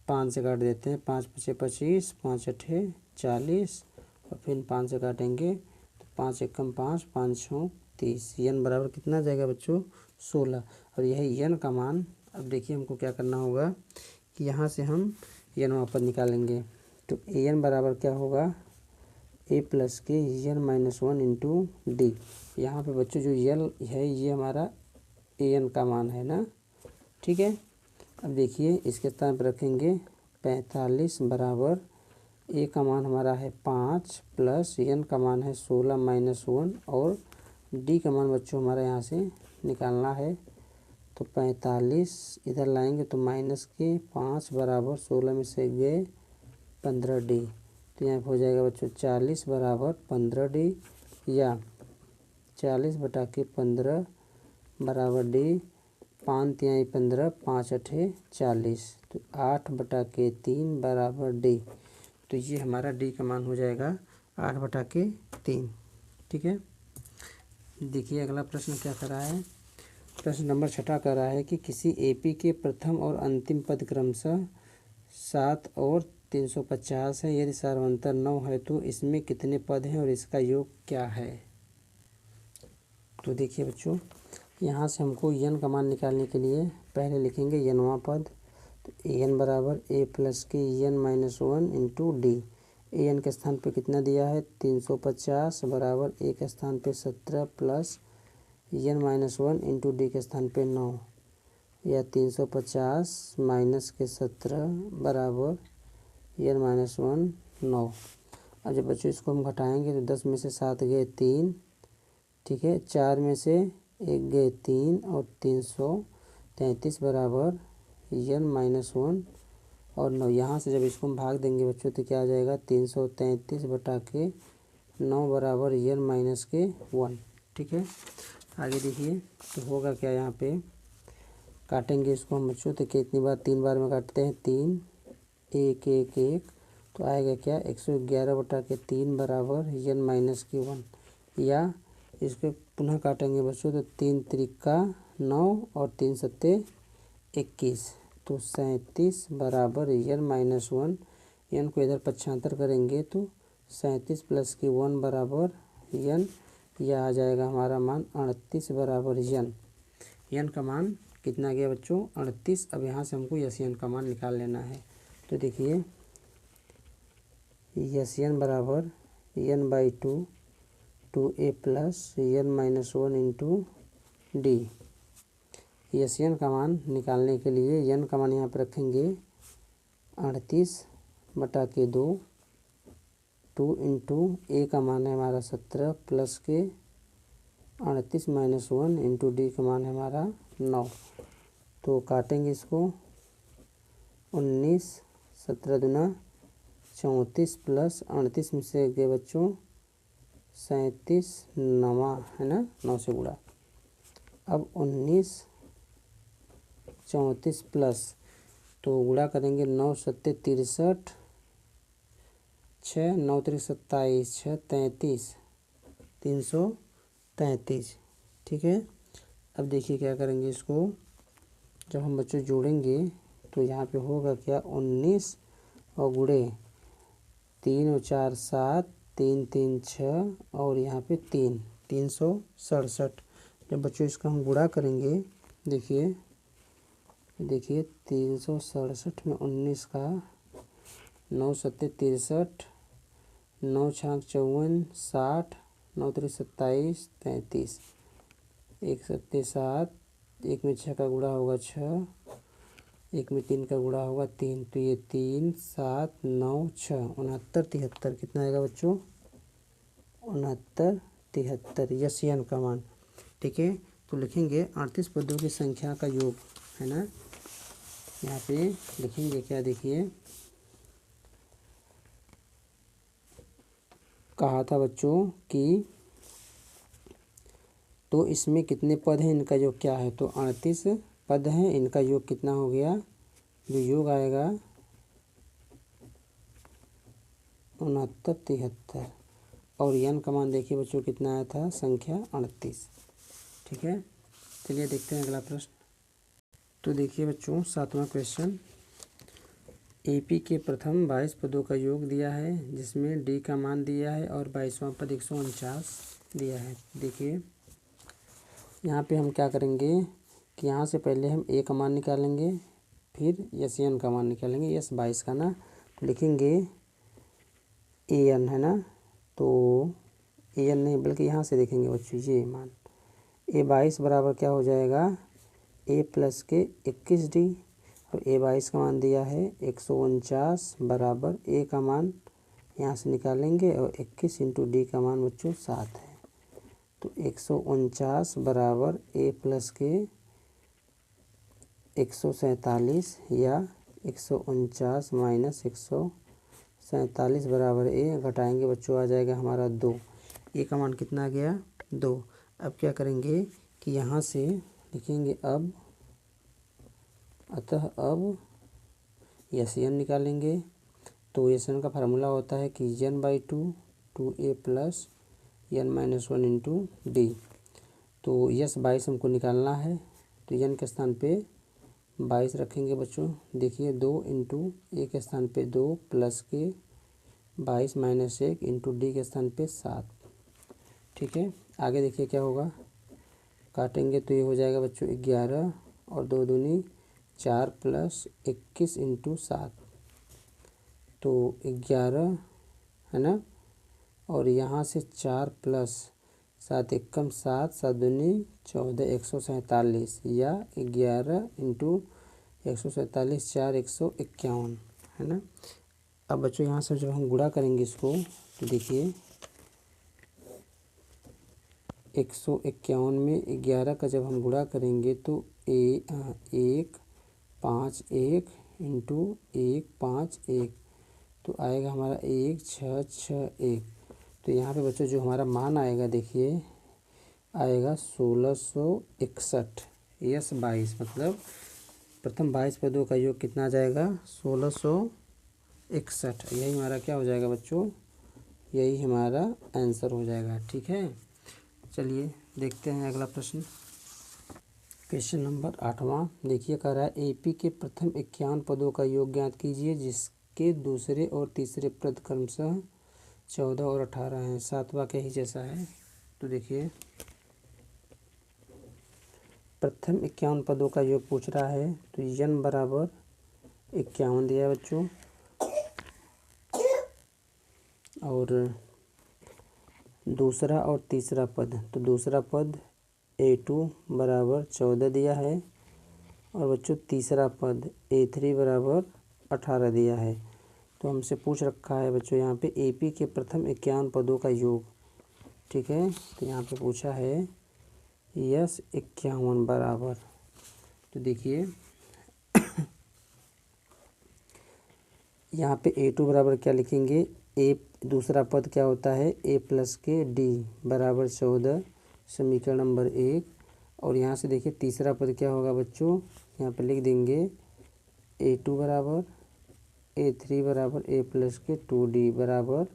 5 से काट देते हैं, 5 पचे 25, 5 अठे 40 और फिर 5 से काटेंगे तो 5 एकम 5, 5 छः 30। यन बराबर कितना आ जाएगा बच्चों 16। और यही यन का मान अब देखिए हमको क्या करना होगा कि यहाँ से हम यन वहाँ पर निकालेंगे। तो ए एन बराबर क्या होगा ए प्लस के यन माइनस 1 इंटू डी। यहाँ पे बच्चों जो यल है ये हमारा ए एन का मान है ना, ठीक है। अब देखिए इसके स्थान पर रखेंगे 45 बराबर ए का मान हमारा है 5 प्लस एन का मान है 16 माइनस 1 और डी का मान बच्चों हमारा यहाँ से निकालना है। तो 45 इधर लाएंगे तो माइनस के 5 बराबर 16 में से गए 15 डी। तो यहाँ हो जाएगा बच्चों 40 बराबर 15 डी या 40 बटा के 15 बराबर डी। 5 तिहाई 15 5 अठे 40। तो 8 बटा के 3 बराबर डी। तो ये हमारा डी का मान हो जाएगा 8 बटा के 3, ठीक है। देखिए अगला प्रश्न क्या कर रहा है। प्रश्न नंबर 6 कर रहा है कि किसी एपी के प्रथम और अंतिम पद क्रमशः 7 और 350 है। यदि सार्वंतर 9 है तो इसमें कितने पद हैं और इसका योग क्या है। तो देखिए बच्चों यहाँ से हमको यन का मान निकालने के लिए पहले लिखेंगे यनवा पद। तो ए एन बराबर ए प्लस के N minus 1 into D. A N के स्थान पे कितना दिया है 350 बराबर ए के स्थान पे 17 plus n minus 1 into d के स्थान पे 9 या 350 माइनस के 17 बराबर एन माइनस 1 9। अब जब बच्चों इसको हम घटाएंगे तो 10 में से 7 गए 3, ठीक है। 4 में से 1 गए 3 और 333 बराबर एन माइनस 1 और 9। यहाँ से जब इसको हम भाग देंगे बच्चों तो क्या आ जाएगा 333 बटा के 9 बराबर एन माइनस के 1, ठीक है। आगे देखिए तो होगा क्या, यहाँ पे काटेंगे इसको हम बच्चों तो कितनी बार 3 बार में काटते हैं 3 1 1 1। तो आएगा क्या 111 बटा के 3 बराबर एन माइनस के 1। या इसको पुनः काटेंगे बच्चों तो 3 त्रिका 9 और 3 सत्ते 21। तो 37 बराबर एन माइनस 1। एन को इधर पक्षांतर करेंगे तो 37 प्लस की 1 बराबर एन। यह आ जाएगा हमारा मान 38 बराबर एन। एन का मान कितना गया बच्चों 38। अब यहाँ से हमको यस एन का मान निकाल लेना है। तो देखिए यस एन बराबर n by 2 2a plus n minus 1 into d. S n का मान निकालने के लिए एन का मान यहाँ पर रखेंगे 38 बटा के 2 2 इंटू ए का मान है हमारा 17 प्लस के 38 माइनस 1 इंटू डी का मान है हमारा 9। तो काटेंगे इसको 19 17 दूना 34 प्लस 38 में से गए बच्चों 37 9 है ना, 9 से गुणा। अब 19 34 प्लस तो गुणा करेंगे 9 सत्ते 63 6 9 3 27 6 33 333, ठीक है। अब देखिए क्या करेंगे इसको जब हम बच्चों जोड़ेंगे तो यहाँ पे होगा क्या 19 और गुणे 3 और 4 7 3 3 6 और यहाँ पे 3 367। जब बच्चों इसका हम गुणा करेंगे देखिए 367 में 19 का 9 सत्ते 63 9 छाक 54 60 9 3 27 33 1 सत्ते 7 1 में 6 का गुणा होगा 6 1 में 3 का गुणा होगा 3। तो ये 3 7 9 6 69 73 कितना आएगा बच्चों 69 73 यस एन का मान, ठीक है। तो लिखेंगे 38 पदों की संख्या का योग है ना। यहाँ पे लिखेंगे क्या देखिए कहा था बच्चों कि तो इसमें कितने पद हैं इनका योग क्या है। तो 38 पद हैं, इनका योग कितना हो गया, जो योग आएगा 69 73। और एन का मान देखिए बच्चों कितना आया था संख्या 38, ठीक है। चलिए देखते हैं अगला प्रश्न। तो देखिए बच्चों 7वां क्वेश्चन एपी के प्रथम 22 पदों का योग दिया है जिसमें डी का मान दिया है और 22वां पद 149 दिया है। देखिए यहाँ पे हम क्या करेंगे कि यहाँ से पहले हम ए का मान निकालेंगे, फिर यस एन का मान निकालेंगे, यस 22 का ना, तो लिखेंगे ए एन है ना, तो ए एन नहीं बल्कि यहाँ से देखेंगे बच्चों ये मान ए 22 बराबर क्या हो जाएगा ए प्लस के 21D, और ए 22 का मान दिया है 149 बराबर ए का मान यहाँ से निकालेंगे और 21 इंटू डी का मान बच्चों 7 है, तो 149 बराबर ए प्लस के 147 या 149 माइनस 147 बराबर ए, घटाएंगे बच्चों आ जाएगा हमारा 2। ए का मान कितना आ गया 2। अब क्या करेंगे कि यहाँ से लिखेंगे अब यस एन निकालेंगे, तो यस एन का फार्मूला होता है कि n/2 2a plus n-1 into D. तो यस 22 हमको निकालना है, तो एन के स्थान पे 22 रखेंगे बच्चों। देखिए 2 इंटू ए के स्थान पे 2 प्लस के 22 माइनस 1 इंटू डी के स्थान पे 7। ठीक है, आगे देखिए क्या होगा, काटेंगे तो ये हो जाएगा बच्चों 11 और 2 दूनी 4 प्लस 21 इंटू 7, तो 11 है ना, और यहाँ से 4 प्लस 7 एकम 7 7 दूनी 14 147 या 11 इंटू 147 4 151 है ना। अब बच्चों यहाँ से जब हम गुणा करेंगे इसको तो देखिए 151 में 11 का जब हम गुणा करेंगे तो 1 5 1 इंटू 1 5 1, तो आएगा हमारा 1 6 6 1। तो यहाँ पे बच्चों जो हमारा मान आएगा देखिए आएगा 1661 यस 22, मतलब प्रथम 22 पदों का योग कितना आ जाएगा 1661। यही हमारा क्या हो जाएगा बच्चों, यही हमारा आंसर हो जाएगा। ठीक है, चलिए देखते हैं अगला प्रश्न। क्वेश्चन नंबर 8वां देखिए, कह रहा है एपी के प्रथम 51 पदों का योग ज्ञात कीजिए जिसके दूसरे और तीसरे पद क्रमशः 14 और 18 हैं। 7वां के ही जैसा है। तो देखिए प्रथम 51 पदों का योग पूछ रहा है, तो n बराबर 51 दिया है बच्चों, और दूसरा और तीसरा पद, तो दूसरा पद a2 बराबर 14 दिया है, और बच्चों तीसरा पद a3 बराबर 18 दिया है। तो हमसे पूछ रखा है बच्चों यहाँ पे एपी के प्रथम 51 पदों का योग। ठीक है, तो यहाँ पे पूछा है यस 51 बराबर, तो देखिए यहाँ पे a2 बराबर क्या लिखेंगे, ए दूसरा पद क्या होता है a प्लस के d बराबर 14, समीकरण नंबर 1। और यहाँ से देखिए तीसरा पद क्या होगा बच्चों, यहाँ पे लिख देंगे a2 बराबर a3 बराबर a प्लस के 2d बराबर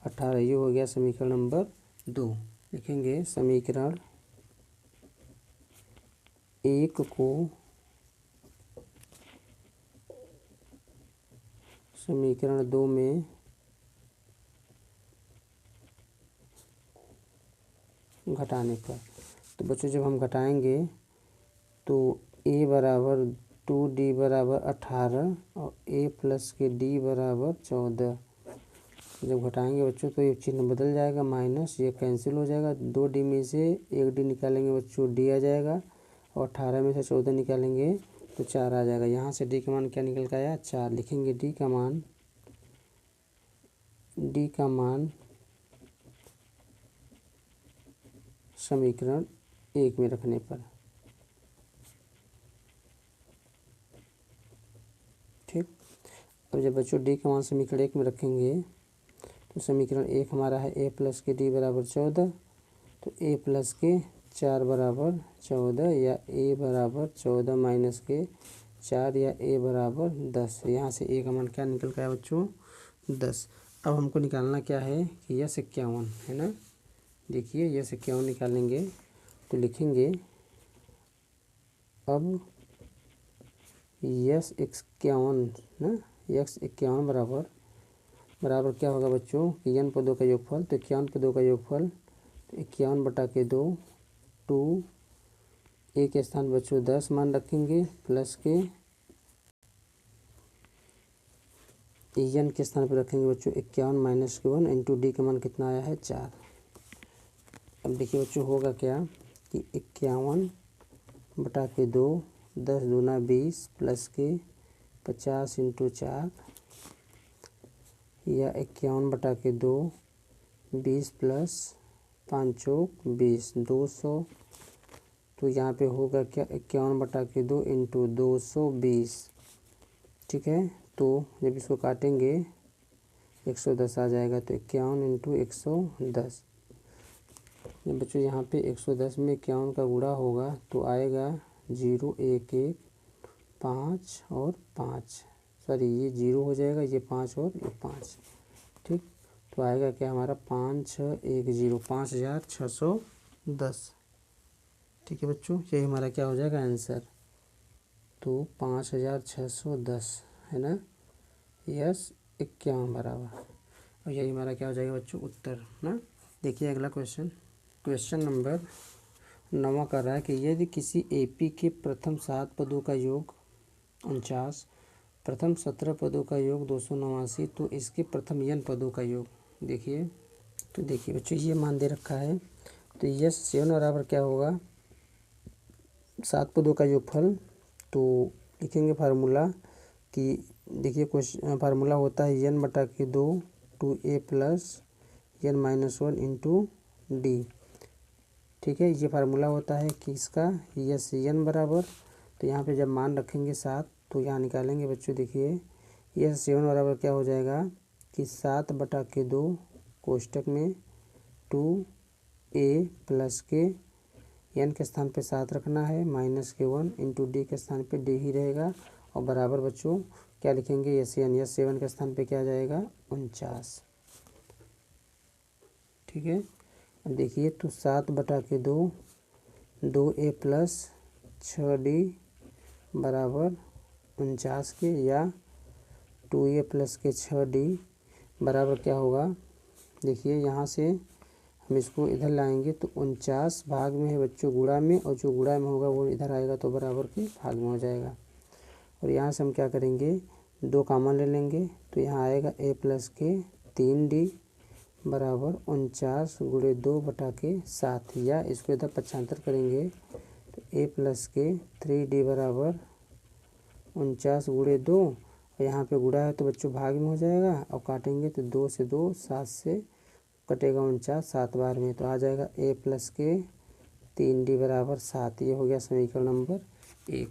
18। ये हो गया समीकरण नंबर 2। लिखेंगे समीकरण 1 को समीकरण 2 में घटाने पर, तो बच्चों जब हम घटाएंगे तो a बराबर 2d बराबर 18 और a प्लस के d बराबर 14, जब घटाएंगे बच्चों तो ये चिन्ह बदल जाएगा, माइनस ये कैंसिल हो जाएगा, 2d में से 1d निकालेंगे बच्चों d आ जाएगा, और 18 में से 14 निकालेंगे तो 4 आ जाएगा। यहाँ से d का मान क्या निकल के आया 4। लिखेंगे d का मान समीकरण 1 में रखने पर। ठीक, अब जब बच्चों d का मान समीकरण 1 में रखेंगे तो समीकरण 1 हमारा है a प्लस के d बराबर 14, तो a प्लस के 4 बराबर 14 या a बराबर 14 माइनस के 4 या a बराबर 10। यहाँ से a का मान क्या निकल गया बच्चों 10। अब हमको निकालना क्या है कि यस 51 है ना। देखिए यस 51 निकालेंगे तो लिखेंगे अब यस 51 ना, यस 51 बराबर क्या होगा बच्चों कि n पदों का योगफल, तो 51 पदों का योगफल, तो 51 बटा के 2 2 ए के स्थान पर बच्चों 10 मान रखेंगे प्लस के एन के स्थान पर रखेंगे बच्चों 51 माइनस के 1 इंटू डी का मान कितना आया है 4। अब देखिए बच्चों होगा क्या कि 51 बटा के 2 10 दूना 20 प्लस के 50 इंटू 4 या 51 बटा के 2 20 प्लस 5 चौक 20 200। तो यहाँ पे होगा क्या 51 बटा के 2 इंटू 220। ठीक है, तो जब इसको काटेंगे 110 आ जाएगा। तो 51 इंटू 110। जब बच्चों यहाँ पे 110 में 51 का गुणा होगा तो आएगा 0 1 1 5 और 5। सॉरी ये 0 हो जाएगा, ये 5 और ये 5। ठीक, तो आएगा क्या हमारा 5610 5610। ठीक है बच्चों, यही हमारा क्या हो जाएगा आंसर। तो 5610 है ना, यस 51 बराबर। और यही हमारा क्या हो जाएगा बच्चों उत्तर ना। देखिए अगला क्वेश्चन नंबर 9 कर रहा है कि यदि किसी एपी के प्रथम 7 पदों का योग 49, प्रथम 17 पदों का योग 289, तो इसके प्रथम n पदों का योग देखिए। तो देखिए बच्चों ये मान दे रखा है, तो यस 7 बराबर क्या होगा 7 पदों का योगफल। तो लिखेंगे फार्मूला कि देखिए क्वेश्चन फार्मूला होता है n बटा के 2 2a plus n minus 1 into D. ठीक है, ये फार्मूला होता है कि इसका यस n बराबर। तो यहाँ पे जब मान रखेंगे 7 तो यहाँ निकालेंगे बच्चों। देखिए यस 7 बराबर क्या हो जाएगा कि 7 बटा के 2 कोष्टक में 2a प्लस के n के स्थान पे 7 रखना है माइनस के 1 इंटू डी के स्थान पे डी ही रहेगा। और बराबर बच्चों क्या लिखेंगे यस 7 के स्थान पे क्या आ जाएगा 49। ठीक है, अब देखिए तो 7 बटा के 2 2a प्लस 6d बराबर 49 के, या 2a प्लस के 6d बराबर क्या होगा। देखिए यहाँ से हम इसको इधर लाएंगे तो 49 भाग में है बच्चों गुणा में, और जो गुणा में होगा वो इधर आएगा तो बराबर के भाग में हो जाएगा। और यहाँ से हम क्या करेंगे 2 कॉमन ले लेंगे, तो यहाँ आएगा a प्लस के 3d बराबर 49 गुणे 2 बटा के 7, या इसको इधर 75 करेंगे तो a प्लस के 3d बराबर 49 गुणे 2, और यहाँ पे गुणा है तो बच्चों भाग में हो जाएगा। और काटेंगे तो 2 से 2 7 से कटेगा 49 7 बार में, तो आ जाएगा a प्लस के 3d बराबर 7। ये हो गया समीकरण नंबर 1।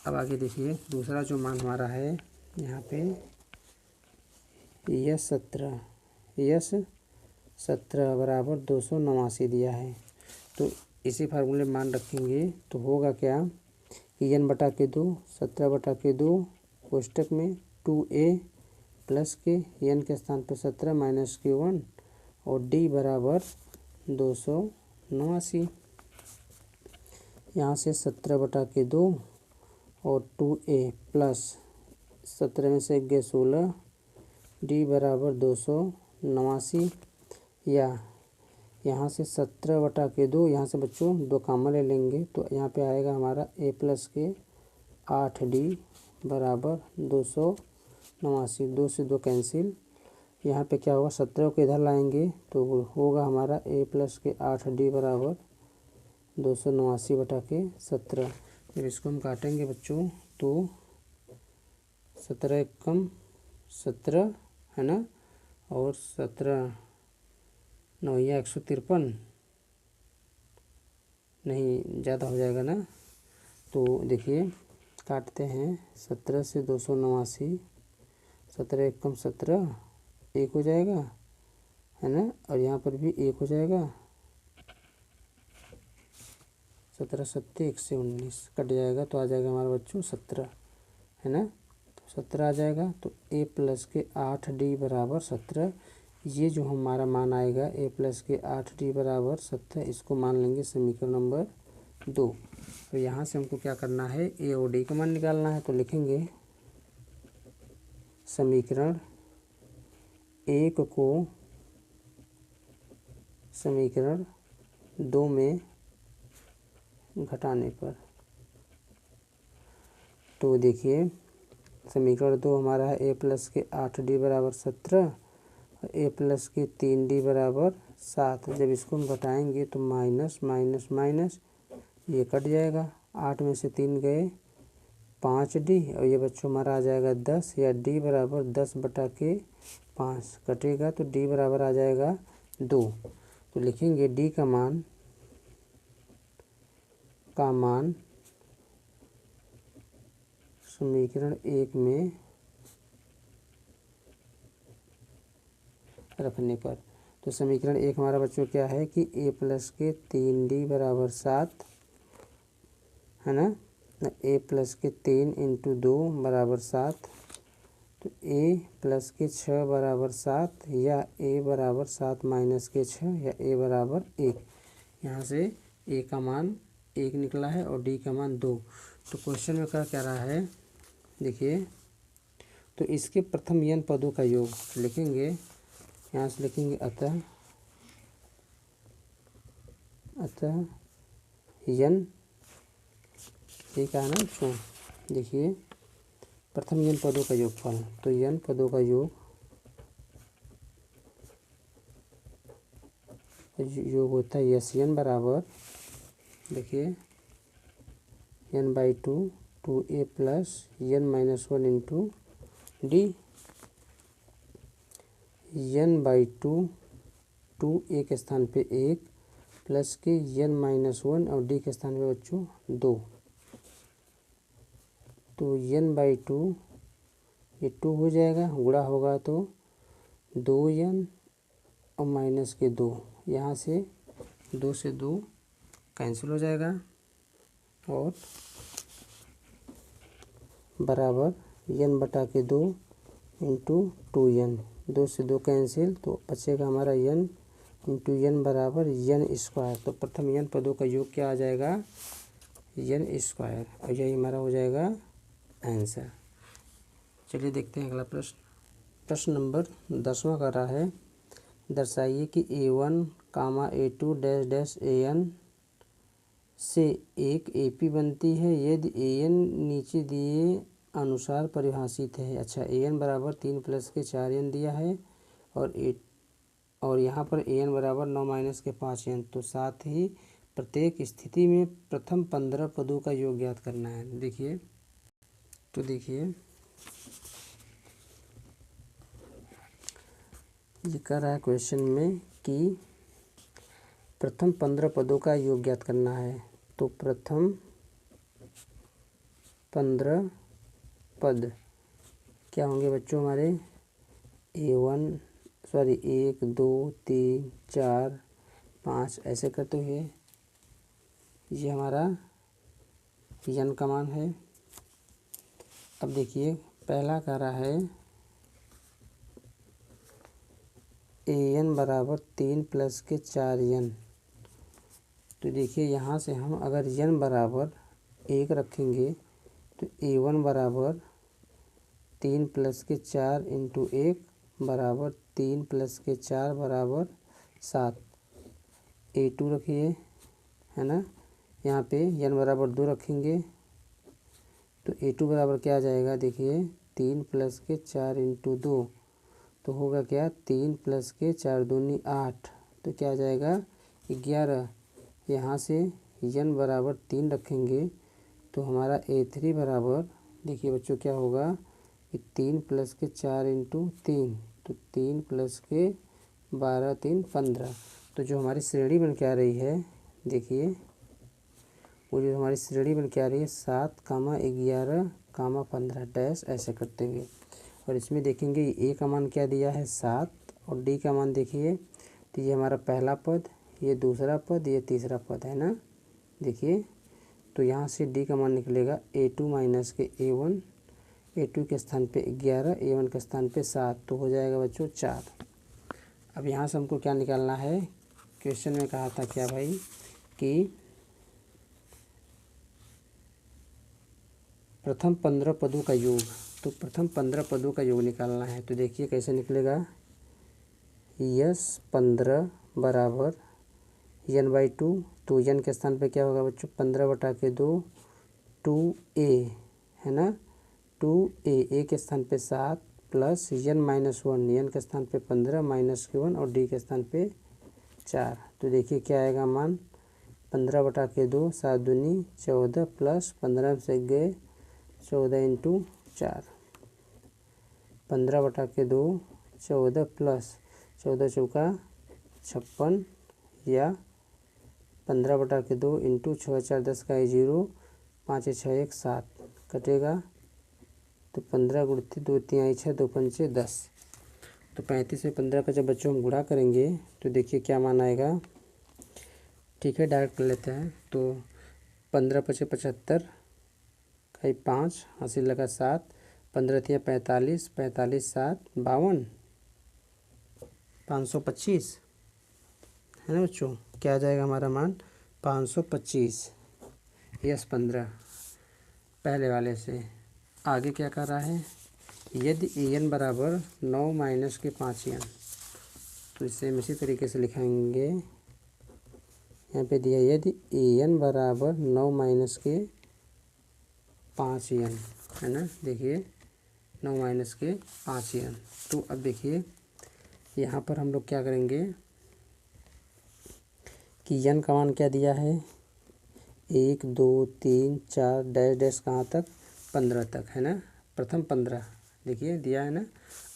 अब आगे देखिए दूसरा जो मान हमारा है यहाँ पे यस 17 बराबर 289 दिया है। तो इसी फार्मूले में मान रखेंगे तो होगा क्या कि n बटा के 2 17 बटा के 2 कोष्टक में 2a प्लस के n के स्थान पर 17 माइनस के 1 और d बराबर 289। यहाँ से 17 बटा के 2 और 2a प्लस 17 में से 16 d बराबर 289, या यहाँ से 17 बटा के 2 यहाँ से बच्चों 2 कॉमन ले लेंगे तो यहाँ पे आएगा हमारा a प्लस के 8d बराबर 289। 2 से 2 कैंसिल, यहाँ पे क्या होगा 17 को इधर लाएंगे तो होगा हमारा a प्लस के 8d बराबर 289 बटा के 17। जब इसको हम काटेंगे बच्चों तो 17 एकम 17 है ना, और 17 9 153 नहीं ज़्यादा हो जाएगा ना। तो देखिए काटते हैं 17 से 289, 17 एकम 17 1 हो जाएगा है ना, और यहाँ पर भी 1 हो जाएगा। 17 सत्ते 1 से 19 कट जाएगा तो आ जाएगा हमारा बच्चों 17 है ना। तो 17 आ जाएगा। तो a प्लस के 8d बराबर 17, ये जो हमारा मान आएगा a प्लस के 8d बराबर 17, इसको मान लेंगे समीकरण नंबर 2। तो यहाँ से हमको क्या करना है a और d का मान निकालना है। तो लिखेंगे समीकरण 1 को समीकरण 2 में घटाने पर। तो देखिए समीकरण 2 हमारा है ए प्लस के 8d बराबर 17 और ए प्लस के 3d बराबर 7। जब इसको हम घटाएंगे तो माइनस माइनस माइनस ये कट जाएगा, 8 में से 3 गए 5d और ये बच्चों हमारा आ जाएगा 10 या d बराबर 10 बटा के 5 कटेगा तो d बराबर आ जाएगा 2। तो लिखेंगे d का मान समीकरण 1 में रखने पर। तो समीकरण 1 हमारा बच्चों क्या है कि a प्लस के 3d बराबर 7 है ना, a प्लस के 3 इंटू 2 बराबर 7। तो a प्लस के 6 बराबर 7 या a बराबर 7 माइनस के 6 या a बराबर 1। यहाँ से a का मान 1 निकला है और d का मान 2। तो क्वेश्चन में क्या रहा है देखिए, तो इसके प्रथम n पदों का योग लिखेंगे। यहाँ से लिखेंगे अतः n ठीक है ना बच्चों। देखिए प्रथम n पदों का योगफल, तो n पदों का योग होता है यस n बराबर देखिए n/2 2a plus n-1 into D. n/2 2a के स्थान पे 1 प्लस के n-1 और d के स्थान पे बच्चों 2। तो n/2 ये 2 हो जाएगा, गुणा होगा तो 2n और माइनस के 2, यहाँ से 2 से 2 कैंसिल हो जाएगा और बराबर n बटा के 2 इंटू 2n, 2 से 2 कैंसिल तो बचेगा हमारा n इंटू n बराबर n स्क्वायर। तो प्रथम n पदों का योग क्या आ जाएगा n स्क्वायर और यही हमारा हो जाएगा आंसर। चलिए देखते हैं अगला प्रश्न। प्रश्न नंबर 10वां कर रहा है, दर्शाइए कि a1 a2 dash dash an से एक AP बनती है यदि an नीचे दिए अनुसार परिभाषित है। अच्छा an बराबर 3 प्लस के 4n दिया है और यहाँ पर an बराबर 9 माइनस के 5n। तो साथ ही प्रत्येक स्थिति में प्रथम 15 पदों का योग ज्ञात करना है। देखिए तो देखिए ये कह रहा है क्वेश्चन में कि प्रथम 15 पदों का योग ज्ञात करना है। तो प्रथम 15 पद क्या होंगे बच्चों हमारे 1 2 3 4 5 ऐसे करते हुए ये हमारा n का मान है। अब देखिए पहला कह रहा है an बराबर 3 प्लस के 4n। तो देखिए यहाँ से हम अगर n बराबर 1 रखेंगे तो a1 बराबर 3 प्लस के 4 इंटू 1 बराबर 3 प्लस के 4 बराबर 7। a2 रखिए है ना, यहाँ पे n बराबर 2 रखेंगे तो a2 बराबर क्या आ जाएगा देखिए 3 प्लस के 4 इंटू 2 तो होगा क्या 3 प्लस के 4 दूनी 8 तो क्या आ जाएगा 11। यहाँ से n बराबर 3 रखेंगे तो हमारा a3 बराबर देखिए बच्चों क्या होगा कि 3 प्लस के 4 इंटू 3 तो 3 प्लस के 12 3 15। तो जो हमारी श्रेणी बन के आ रही है देखिए वो जो हमारी श्रेणी बन के आ रही है 7, 11, 15 डैश ऐसे करते हुए। और इसमें देखेंगे ए का मान क्या दिया है 7 और डी का मान देखिए तो ये हमारा पहला पद, ये दूसरा पद, ये तीसरा पद है ना। देखिए तो यहाँ से डी का मान निकलेगा a2 माइनस के a1, a2 के स्थान पे 11, a1 के स्थान पे 7 तो हो जाएगा बच्चों 4। अब यहाँ से हमको क्या निकालना है, क्वेश्चन में कहा था क्या भाई कि प्रथम 15 पदों का योग। तो प्रथम 15 पदों का योग निकालना है। तो देखिए कैसे निकलेगा, यस 15 बराबर n/2, तो n के स्थान पे क्या होगा बच्चों 15/2 2a है ना। 2a के स्थान पे 7 प्लस n-1, n के स्थान पे 15 -1 और d के स्थान पे 4। तो देखिए क्या आएगा मान 15/2 7 दूनी 14 प्लस 15 से गए 14 × 4 15/2 14 प्लस 14 चौका 56 या 15/2 × 6 4 10 का 0 5 6 1 7 कटेगा तो 15 गुणित 2 3 6 2 5 10। तो 35 में 15 का जब बच्चों हम गुणा करेंगे तो देखिए क्या मान आएगा। ठीक है डायरेक्ट कर लेते हैं। तो 15 × 5 = 75 का 5 80 लगा 7 15 × 3 = 45 45 7 52 525 है ना बच्चों। क्या आ जाएगा हमारा मान 525 यस 15 पहले वाले से। आगे क्या कर रहा है यदि an बराबर 9 माइनस के 5n, तो इसे हम इसी तरीके से लिखेंगे। यहाँ पे दिया यदि an बराबर 9 माइनस के 5n है ना। देखिए 9 माइनस के 5n। तो अब देखिए यहाँ पर हम लोग क्या करेंगे कि n का मान क्या दिया है 1 2 3 4 डैश डैश कहाँ तक 15 तक है ना। प्रथम 15 देखिए दिया है ना।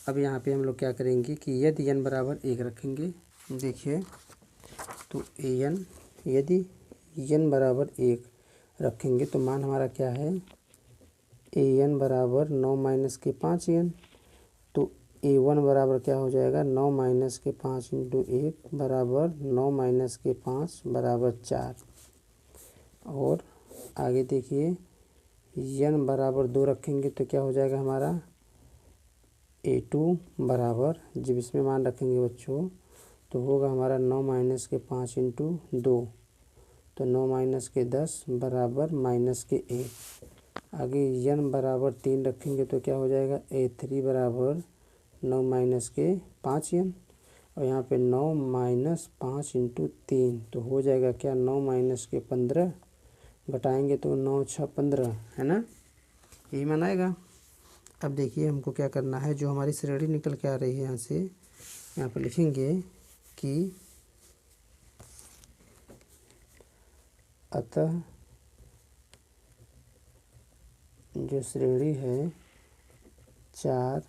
अब यहाँ पे हम लोग क्या करेंगे कि यदि n बराबर 1 रखेंगे। देखिए तो यदि n बराबर 1 रखेंगे तो मान हमारा क्या है an बराबर 9 माइनस के 5n। तो a1 बराबर क्या हो जाएगा 9 माइनस के 5 × 1 बराबर 9 माइनस के 5 बराबर 4। और आगे देखिए n बराबर 2 रखेंगे तो क्या हो जाएगा हमारा a2 बराबर जब इसमें मान रखेंगे बच्चों तो होगा हमारा 9 माइनस के 5 × 2 तो 9 माइनस के 10 बराबर माइनस के 1। आगे n बराबर 3 रखेंगे तो क्या हो जाएगा a3 बराबर 9 माइनस के 5n और यहाँ पे 9 माइनस 5 × 3 तो हो जाएगा क्या 9 माइनस के 15 घटाएंगे तो 9 6 15 है ना। यही मान आएगा। अब देखिए हमको क्या करना है जो हमारी श्रेणी निकल के आ रही है यहाँ से यहाँ पर लिखेंगे कि अतः जो श्रेणी है 4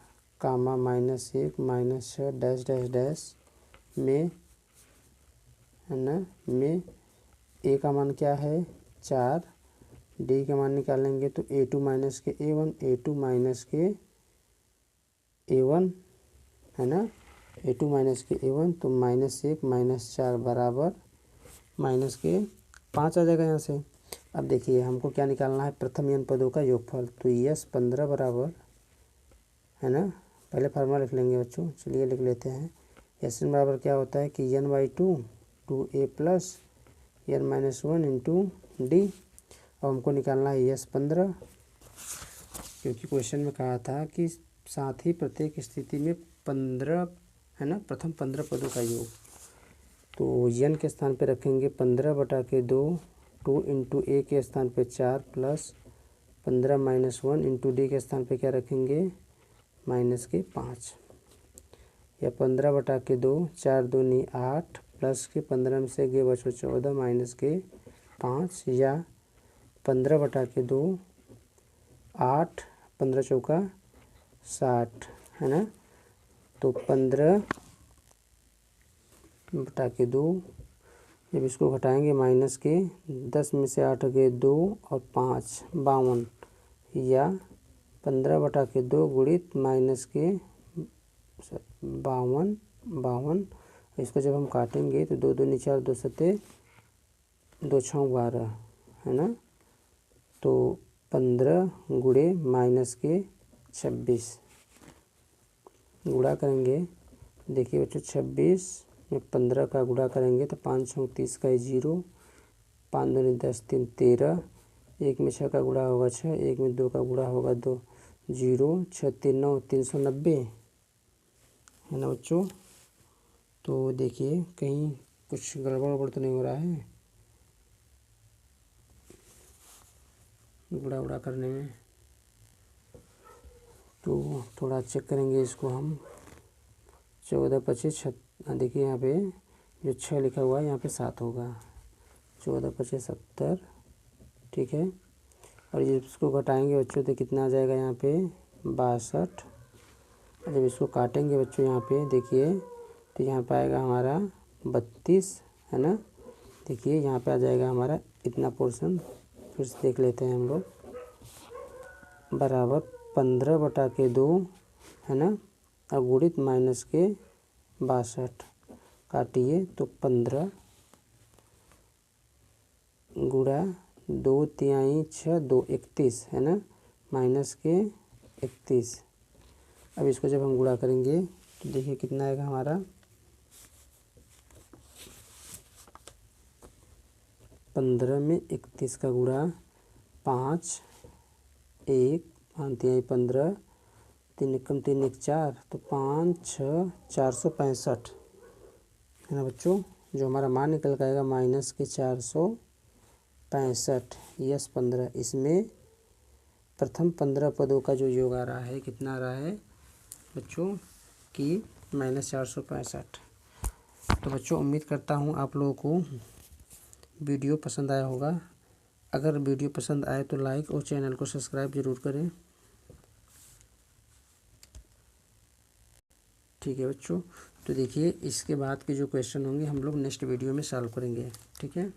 कामा -1 -6 डैश डैश डैश में है ना में a का मान क्या है 4 d का मान निकालेंगे तो a2 माइनस के a1 a2 माइनस के a1 है ना a2 माइनस के a1 तो -1 -4 बराबर माइनस के 5 आ जाएगा यहाँ से। अब देखिए हमको क्या निकालना है प्रथम n पदों का योगफल। तो यस 15 बराबर है ना पहले फार्मूला लिख लेंगे बच्चों। चलिए लिख लेते हैं एस n बराबर क्या होता है कि n/2 2a plus n-1 × d। अब हमको निकालना है यस 15 क्योंकि क्वेश्चन में कहा था कि साथ ही प्रत्येक स्थिति में 15 है ना प्रथम 15 पदों का योग। तो n के स्थान पे रखेंगे 15/2 2 × a के स्थान पे 4 प्लस 15 -1 × d के स्थान पे क्या रखेंगे -5 या 15/2 4 दूनी 8 प्लस के 15 में से गए बचो 14 -5 या 15/2 8 15 चौका 60 है ना। तो 15/2 जब इसको घटाएंगे माइनस के 10 में से 8 गए 2 और 5 52 या 15/2 गुणित माइनस के 52 इसको जब हम काटेंगे तो 2 दूनी 4 2 सत्ते 2 6 12 है ना। तो 15 गुणे माइनस के 26 गुणा करेंगे। देखिए बच्चों 26 में 15 का गुणा करेंगे तो 5 6 30 का 0 5 दूनी 10 3 13 1 में 6 का गुणा होगा 6 1 में 2 का गुणा होगा 2 0 6 3 9 390 है ना बच्चों। तो देखिए कहीं कुछ गड़बड़ तो नहीं हो रहा है गुड़ा उड़ा करने में, तो थोड़ा चेक करेंगे इसको हम। 14 25 देखिए यहाँ पे जो 6 लिखा हुआ है यहाँ पे 7 होगा। 14 25 70, ठीक है। और जब इसको घटाएंगे बच्चों तो कितना आ जाएगा यहाँ पे 62। और जब इसको काटेंगे बच्चों यहाँ पे देखिए तो यहाँ पे आएगा हमारा 32, है ना। देखिए यहाँ पे आ जाएगा हमारा इतना पोर्शन, फिर से देख लेते हैं हम लोग, बराबर 15/2, है ना। और गुणित माइनस के 62, काटिए तो 15 गुणा 2 तिहाई 6 2 31, है ना, माइनस के 31। अब इसको जब हम गुणा करेंगे तो देखिए कितना आएगा हमारा 15 में 31 का गुणा 5 1 5 तिहाई 15, 3 एकम 3 1 4, तो 5 6 465, है ना बच्चों। जो हमारा मान निकल के आएगा माइनस के 465 यस 15। इसमें प्रथम 15 पदों का जो योग आ रहा है कितना आ रहा है बच्चों कि -465। तो बच्चों उम्मीद करता हूँ आप लोगों को वीडियो पसंद आया होगा। अगर वीडियो पसंद आए तो लाइक और चैनल को सब्सक्राइब ज़रूर करें, ठीक है बच्चों। तो देखिए इसके बाद के जो क्वेश्चन होंगे हम लोग नेक्स्ट वीडियो में सॉल्व करेंगे, ठीक है।